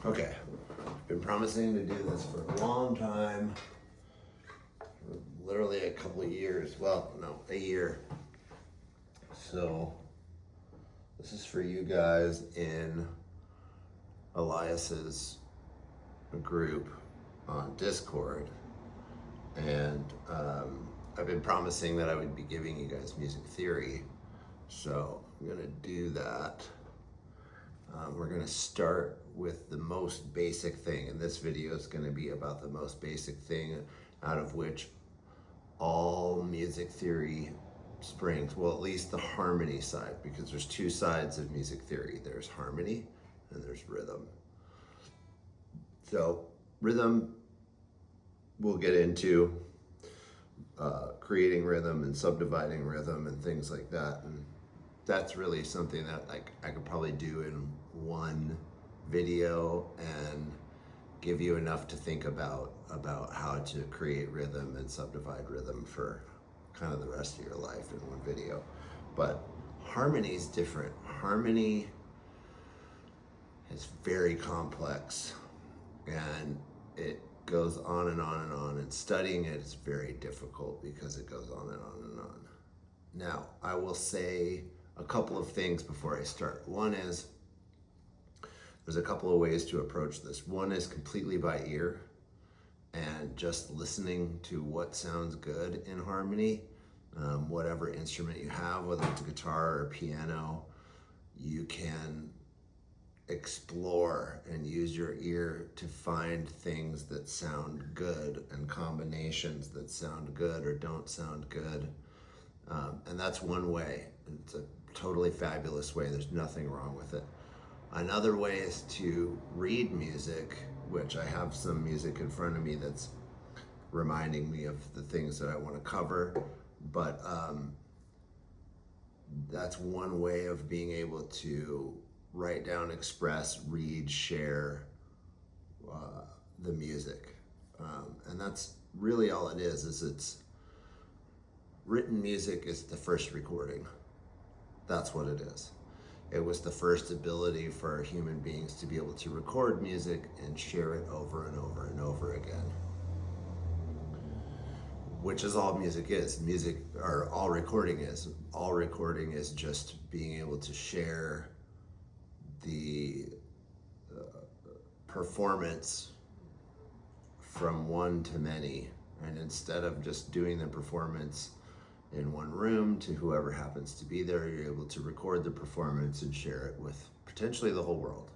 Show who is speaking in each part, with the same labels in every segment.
Speaker 1: Okay, been promising to do this for a long time, literally a couple of years. Well, no, a year. So this is for you guys in Elias's group on Discord, and I've been promising that I would be giving you guys music theory, so I'm gonna do that. We're gonna start with the most basic thing, and this video is gonna be about the most basic thing out of which all music theory springs, well, at least the harmony side, because there's two sides of music theory. There's harmony and there's rhythm. So rhythm, we'll get into creating rhythm and subdividing rhythm and things like that, and that's really something that I could probably do in one video and give you enough to think about how to create rhythm and subdivide rhythm for kind of the rest of your life in one video. But harmony is different. Harmony is very complex, and it goes on and on and on, and studying it is very difficult because it goes on and on and on. Now, I will say a couple of things before I start. One is, there's a couple of ways to approach this. One is completely by ear and just listening to what sounds good in harmony. Whatever instrument you have, whether it's a guitar or a piano, you can explore and use your ear to find things that sound good and combinations that sound good or don't sound good. And that's one way. It's a totally fabulous way. There's nothing wrong with it. Another way is to read music, which I have some music in front of me that's reminding me of the things that I want to cover. But that's one way of being able to write down, express, read, share the music. And that's really all it is it's written music is the first recording. That's what it is. It was the first ability for human beings to be able to record music and share it over and over and over again. Which is all music is. Music, or all recording is. All recording is just being able to share the performance from one to many. And instead of just doing the performance in one room to whoever happens to be there, you're able to record the performance and share it with potentially the whole world.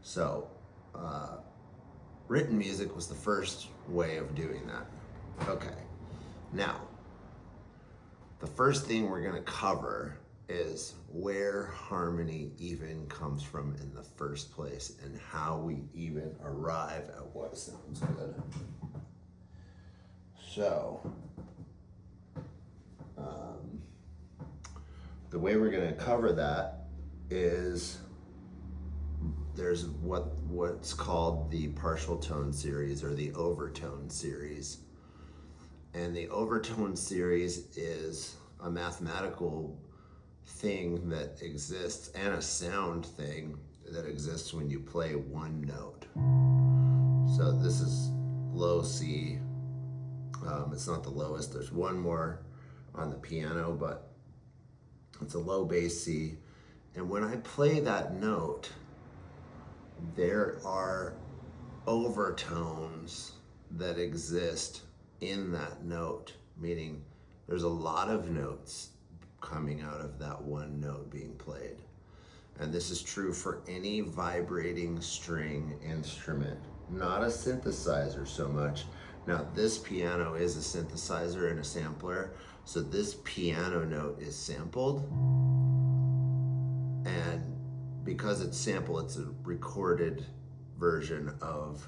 Speaker 1: So written music was the first way of doing that. Okay, now the first thing we're going to cover is where harmony even comes from in the first place and how we even arrive at what sounds good. So the way we're going to cover that is there's what's called the partial tone series or the overtone series. And the overtone series is a mathematical thing that exists and a sound thing that exists when you play one note. So this is low C. It's not the lowest. There's one more on the piano, but it's a low bass C. And when I play that note, there are overtones that exist in that note, meaning there's a lot of notes coming out of that one note being played. And this is true for any vibrating string instrument, not a synthesizer so much. Now, this piano is a synthesizer and a sampler, so this piano note is sampled. And because it's sampled, it's a recorded version of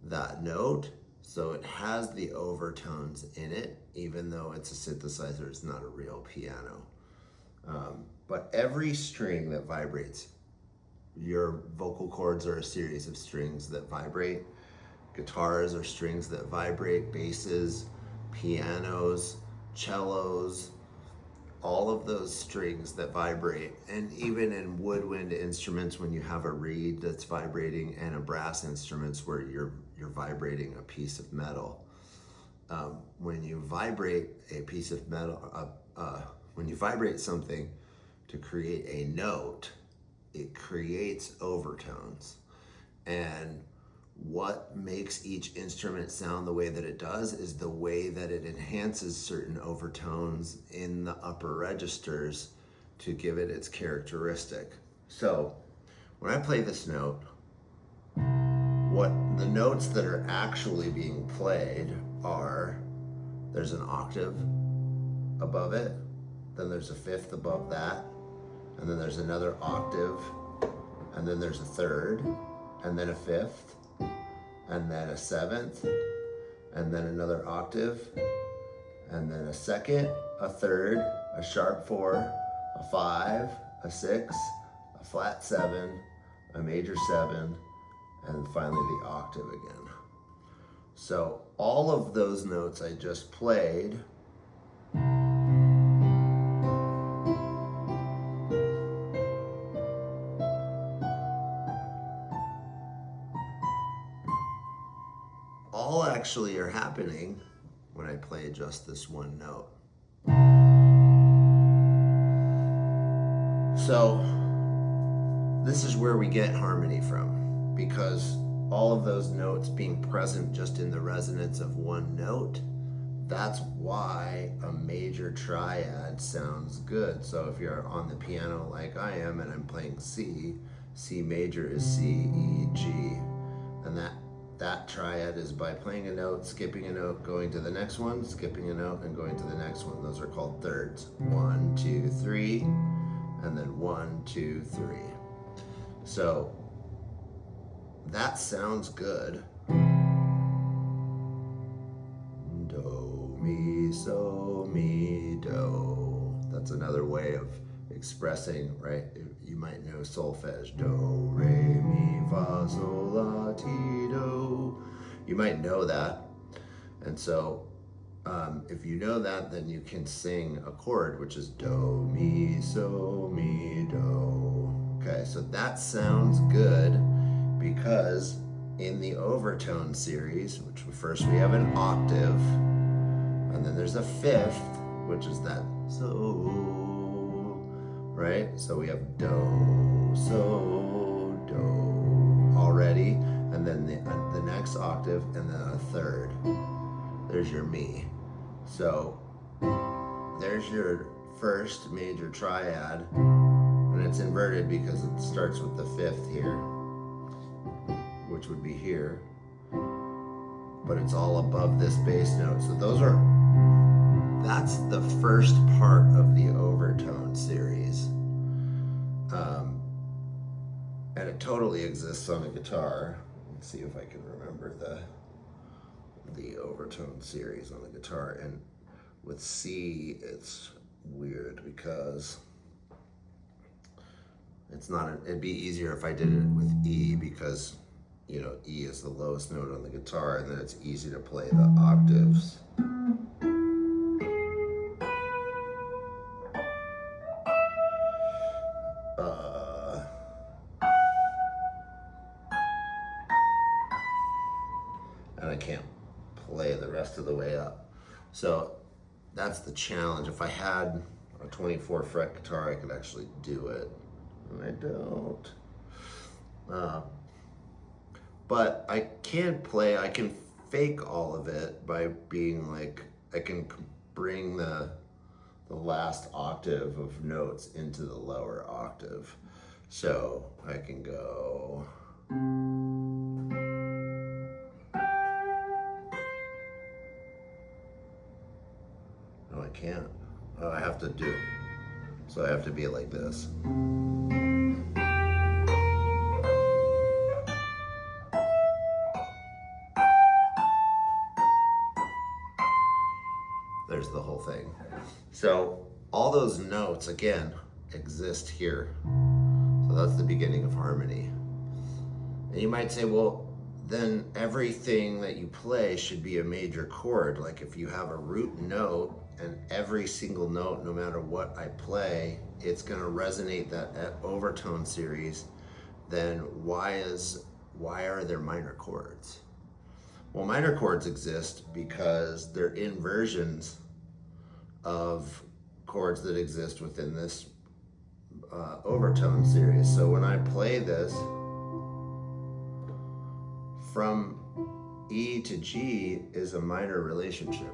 Speaker 1: that note. So it has the overtones in it, even though it's a synthesizer, it's not a real piano. But every string that vibrates, your vocal cords are a series of strings that vibrate. Guitars are strings that vibrate, basses, pianos, cellos, all of those strings that vibrate, and even in woodwind instruments when you have a reed that's vibrating and a brass instruments where you're vibrating a piece of metal. When you vibrate a piece of metal, when you vibrate something to create a note, it creates overtones. And what makes each instrument sound the way that it does is the way that it enhances certain overtones in the upper registers to give it its characteristic. So when I play this note, what the notes that are actually being played are, there's an octave above it, then there's a fifth above that, and then there's another octave, and then there's a third, and then a fifth, and then a seventh, and then another octave, and then a second, a third, a sharp 4, a 5, a 6, a flat 7, a major 7, and finally the octave again. So all of those notes I just played all actually are happening when I play just this one note. So this is where we get harmony from, because all of those notes being present just in the resonance of one note, that's why a major triad sounds good. So if you're on the piano like I am and I'm playing C, C major is C, E, G, and that triad is by playing a note, skipping a note, going to the next one, skipping a note, and going to the next one. Those are called thirds. 1, 2, 3, and then 1, 2, 3. So that sounds good. Do, mi, so, mi, do. That's another way of expressing, right? You might know solfege. Do, re, mi, fa, sol, la, ti, do. You might know that. And so if you know that, then you can sing a chord, which is do, mi, so, mi, do. Okay, so that sounds good because in the Overtone series, which first we have an octave, and then there's a fifth, which is that so, right? So we have do, so, do already, and then the next octave, and then a third. There's your mi. So there's your first major triad, and it's inverted because it starts with the fifth here, which would be here, but it's all above this bass note. So that's the first part of the Overtone series. And it totally exists on a guitar. Let's see if I can remember the Overtone series on the guitar. And with C, it's weird because it'd be easier if I did it with E, because E is the lowest note on the guitar, and then it's easy to play the octaves. And I can't play the rest of the way up. So that's the challenge. If I had a 24 fret guitar, I could actually do it. And I don't. But I can fake all of it by being like, I can bring the last octave of notes into the lower octave. So I can go. No, I can't. Oh, I have to do. So I have to be like this. There's the whole thing. So all those notes, again, exist here. So that's the beginning of harmony. And you might say, well, then everything that you play should be a major chord. Like if you have a root note and every single note, no matter what I play, it's going to resonate that overtone series, then why are there minor chords? Well, minor chords exist because they're inversions of chords that exist within this overtone series. So when I play this from E to G is a minor relationship.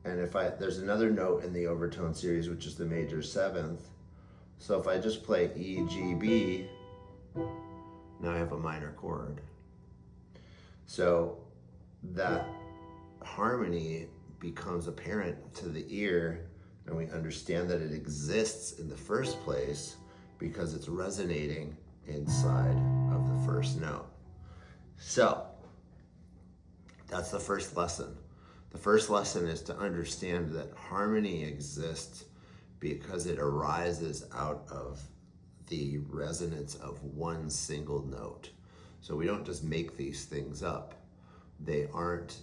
Speaker 1: And there's another note in the overtone series, which is the major seventh. So if I just play E, G, B, now I have a minor chord. So that harmony becomes apparent to the ear, and we understand that it exists in the first place because it's resonating inside of the first note. So that's the first lesson. The first lesson is to understand that harmony exists because it arises out of the resonance of one single note. So we don't just make these things up. They aren't,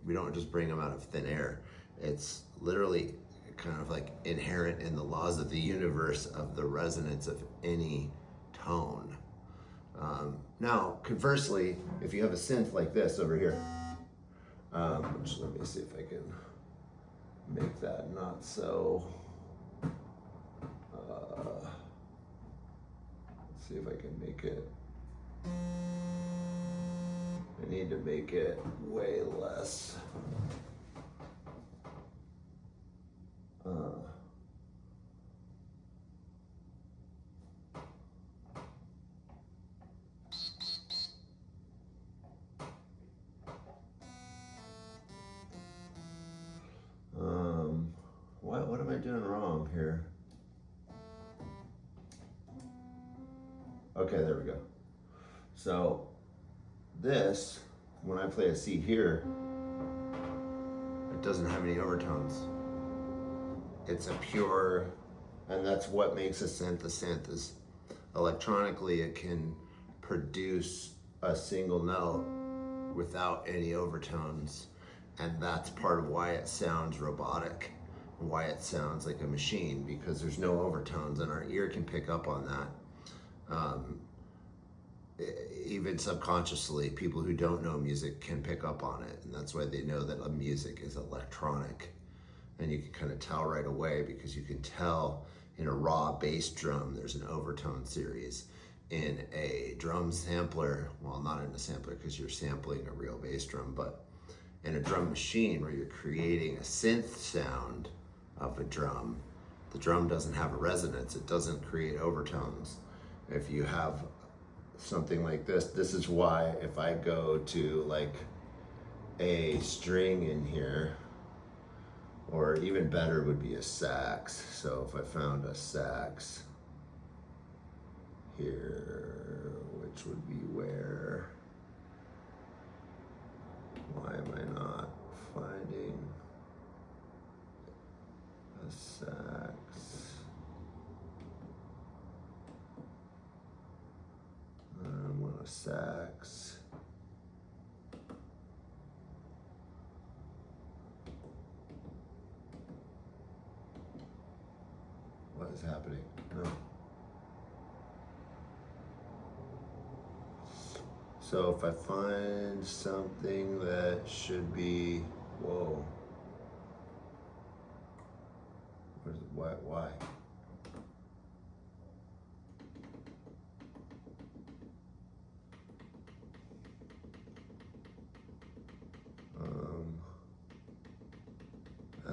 Speaker 1: we don't just bring them out of thin air. It's literally kind of like inherent in the laws of the universe of the resonance of any tone. Now, conversely, if you have a synth like this over here, which let me see if I can make that not so, let's see if I can make it, I need to make it way less. What am I doing wrong here? Okay, there we go. So this, when I play a C here, it doesn't have any overtones. It's a pure, and that's what makes a synth is electronically it can produce a single note without any overtones, and that's part of why it sounds robotic, why it sounds like a machine, because there's no overtones, and our ear can pick up on that. Even subconsciously, people who don't know music can pick up on it, and that's why they know that music is electronic. And you can kind of tell right away, because you can tell in a raw bass drum there's an overtone series. In a drum sampler, well, not in a sampler because you're sampling a real bass drum, but in a drum machine where you're creating a synth sound of a drum, the drum doesn't have a resonance, it doesn't create overtones. If you have something like this is why if I go to like a string in here, or even better would be a sax. So if I found a sax here, which would be where, why am I not finding a sax? I want a sax. What is happening? No. So if I find something that should be, whoa. Why?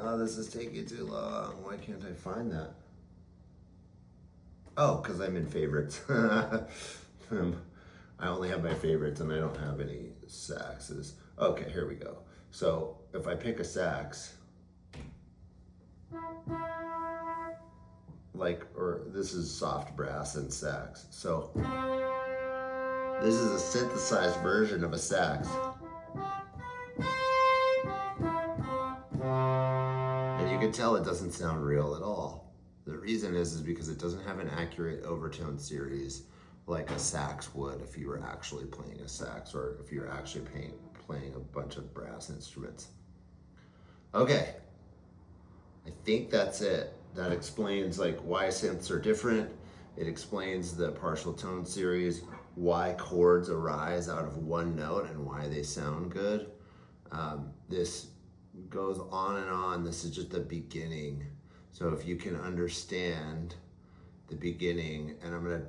Speaker 1: Oh, this is taking too long. Why can't I find that? Oh, because I'm in favorites. I only have my favorites and I don't have any saxes. Okay, here we go. So if I pick a sax, or this is soft brass and sax. So this is a synthesized version of a sax. And you can tell it doesn't sound real at all. The reason is because it doesn't have an accurate overtone series like a sax would if you were actually playing a sax, or if you were actually playing a bunch of brass instruments. Okay, I think that's it. That explains like why synths are different. It explains the partial tone series, why chords arise out of one note and why they sound good. This goes on and on. This is just the beginning. So if you can understand the beginning, and I'm gonna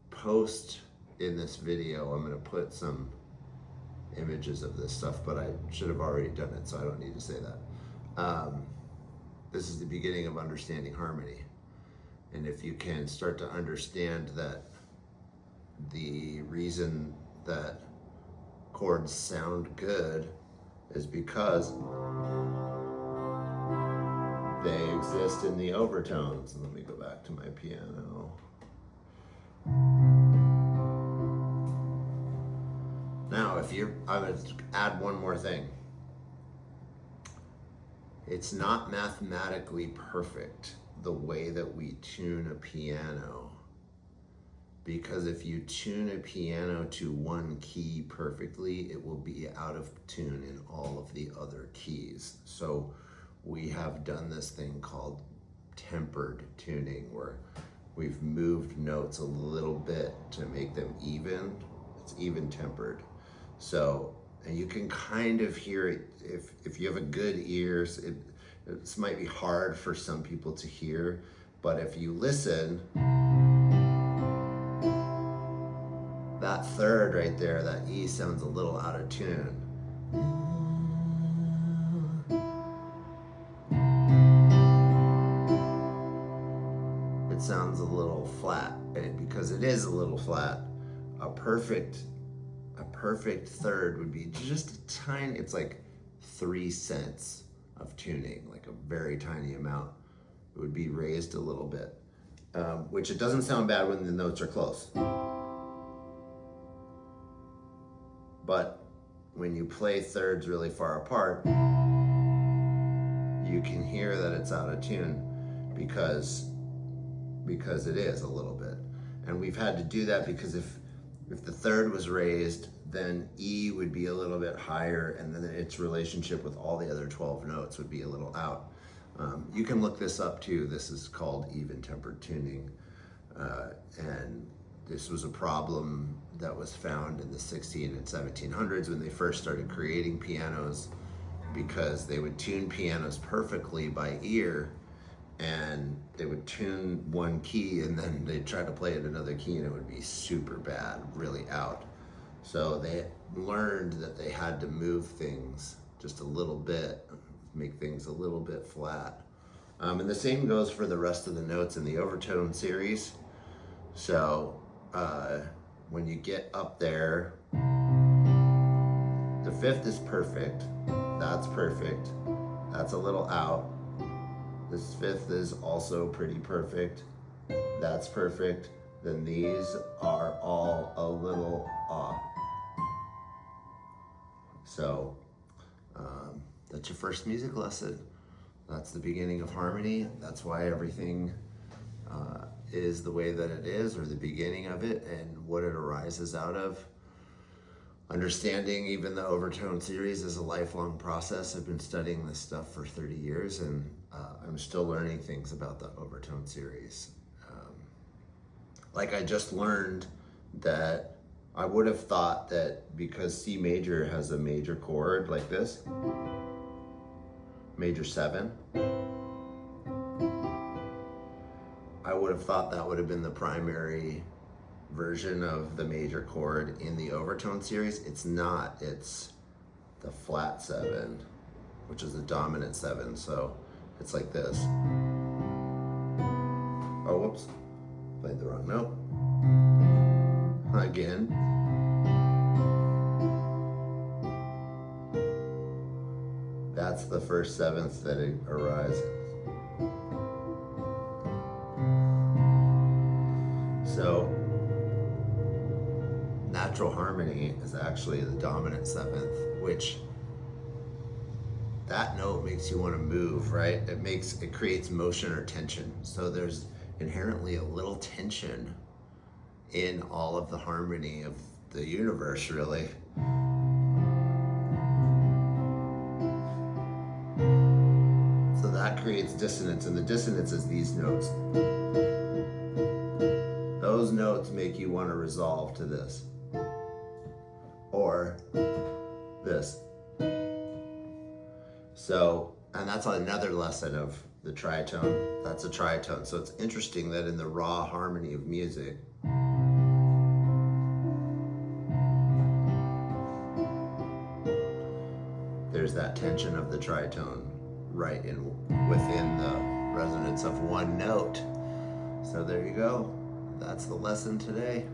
Speaker 1: post in this video, I'm gonna put some images of this stuff, but I should have already done it, so I don't need to say that. This is the beginning of understanding harmony. And if you can start to understand that the reason that chords sound good is because they exist in the overtones. And let me go back to my piano. Now, I'm going to add one more thing. It's not mathematically perfect the way that we tune a piano, because if you tune a piano to one key perfectly, it will be out of tune in all of the other keys. So we have done this thing called tempered tuning, where we've moved notes a little bit to make them even. It's even tempered. So, and you can kind of hear it if you have a good ear. This might be hard for some people to hear, but if you listen, that third right there, that E sounds a little out of tune. It sounds a little flat, and because it is a little flat, a perfect third would be just a tiny, it's like 3 cents of tuning, like a very tiny amount. It would be raised a little bit, which it doesn't sound bad when the notes are close. But when you play thirds really far apart, you can hear that it's out of tune because it is a little bit. And we've had to do that because if the third was raised, then E would be a little bit higher, and then its relationship with all the other 12 notes would be a little out. You can look this up too. This is called even tempered tuning. And this was a problem that was found in the 16 and 1700s when they first started creating pianos, because they would tune pianos perfectly by ear, and they would tune one key and then they'd try to play it another key and it would be super bad, really out. So they learned that they had to move things just a little bit, make things a little bit flat. And the same goes for the rest of the notes in the Overtone series. So when you get up there, the fifth is perfect. That's perfect. That's a little out. This fifth is also pretty perfect. That's perfect. Then these are all a little off. So that's your first music lesson. That's the beginning of harmony. That's why everything is the way that it is, or the beginning of it, and what it arises out of. Understanding even the Overtone series is a lifelong process. I've been studying this stuff for 30 years, and I'm still learning things about the Overtone series. Like I just learned that I would have thought that because C major has a major chord like this, major 7, I would have thought that would have been the primary version of the major chord in the Overtone series. It's not. It's the flat 7, which is the dominant 7. So it's like this. Oh, whoops. Played the wrong note. Again. That's the first seventh that it arises. So natural harmony is actually the dominant 7th, which that note makes you want to move, right? It creates motion or tension. So there's inherently a little tension in all of the harmony of the universe, really. that creates dissonance, and the dissonance is these notes. Those notes make you want to resolve to this or this. So, and that's another lesson of the tritone. That's a tritone. So it's interesting that in the raw harmony of music, there's that tension of the tritone right within the resonance of one note. So there you go. That's the lesson today.